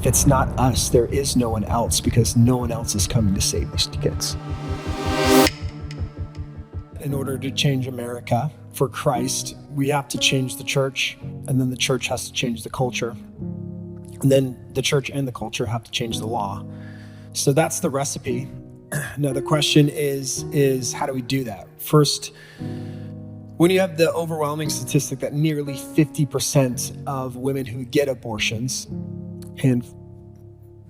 If it's not us, there is no one else, because no one else is coming to save these kids. In order to change America for Christ, we have to change the church, and then the church has to change the culture. And then the church and the culture have to change the law. So that's the recipe. Now the question is how do we do that? First, when you have the overwhelming statistic that nearly 50% of women who get abortions, and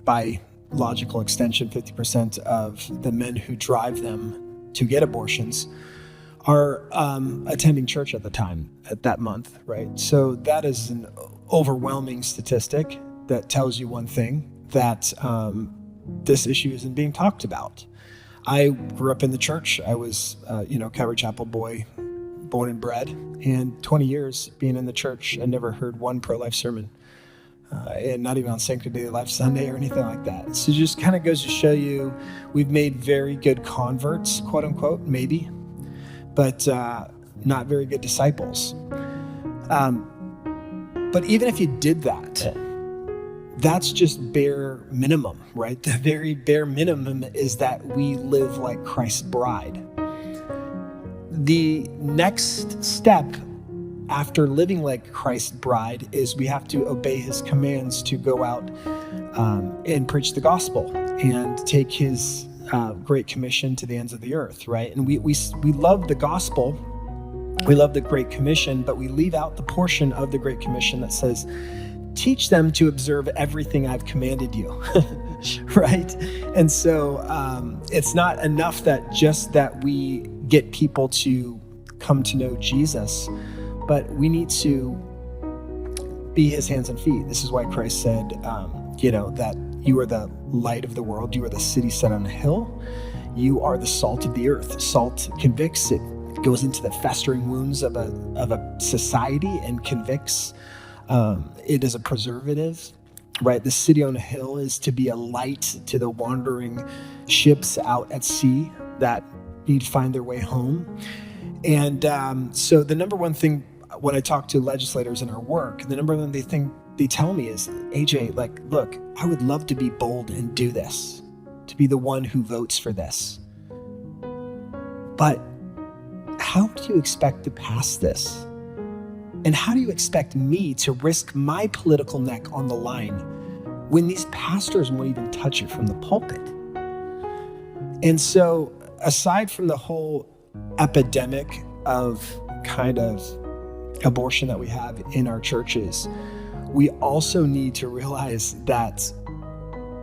by logical extension, 50% of the men who drive them to get abortions are attending church at that month, right? So that is an overwhelming statistic that tells you one thing, that this issue isn't being talked about. I grew up in the church. I was, Calvary Chapel boy, born and bred, and 20 years being in the church, I never heard one pro-life sermon, and not even on Sanctity of Life Sunday or anything like that. So it just kind of goes to show you, we've made very good converts, quote unquote, maybe, but not very good disciples. But even if you did that, that's just bare minimum, right? The very bare minimum is that we live like Christ's bride. The next step after living like Christ's bride is we have to obey his commands to go out and preach the gospel and take his great commission to the ends of the earth, right? And we love the gospel, we love the Great Commission, but we leave out the portion of the Great Commission that says, teach them to observe everything I've commanded you, right? And so it's not enough that we get people to come to know Jesus, but we need to be his hands and feet. This is why Christ said, that you are the light of the world. You are the city set on a hill. You are the salt of the earth. Salt convicts. It goes into the festering wounds of a society and convicts. It is a preservative, right? The city on a hill is to be a light to the wandering ships out at sea that need to find their way home. And so the number one thing when I talk to legislators in our work, the number one thing they tell me is, AJ, look, I would love to be bold and do this, to be the one who votes for this. But how do you expect to pass this? And how do you expect me to risk my political neck on the line when these pastors won't even touch it from the pulpit? And so aside from the whole epidemic of kind of abortion that we have in our churches, we also need to realize that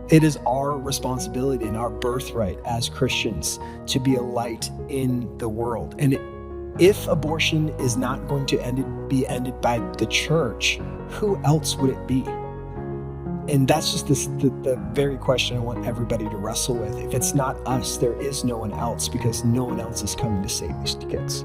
it is our responsibility and our birthright as Christians to be a light in the world. And if abortion is not going to be ended by the church, who else would it be? And that's just the very question I want everybody to wrestle with. If it's not us, there is no one else, because no one else is coming to save these kids.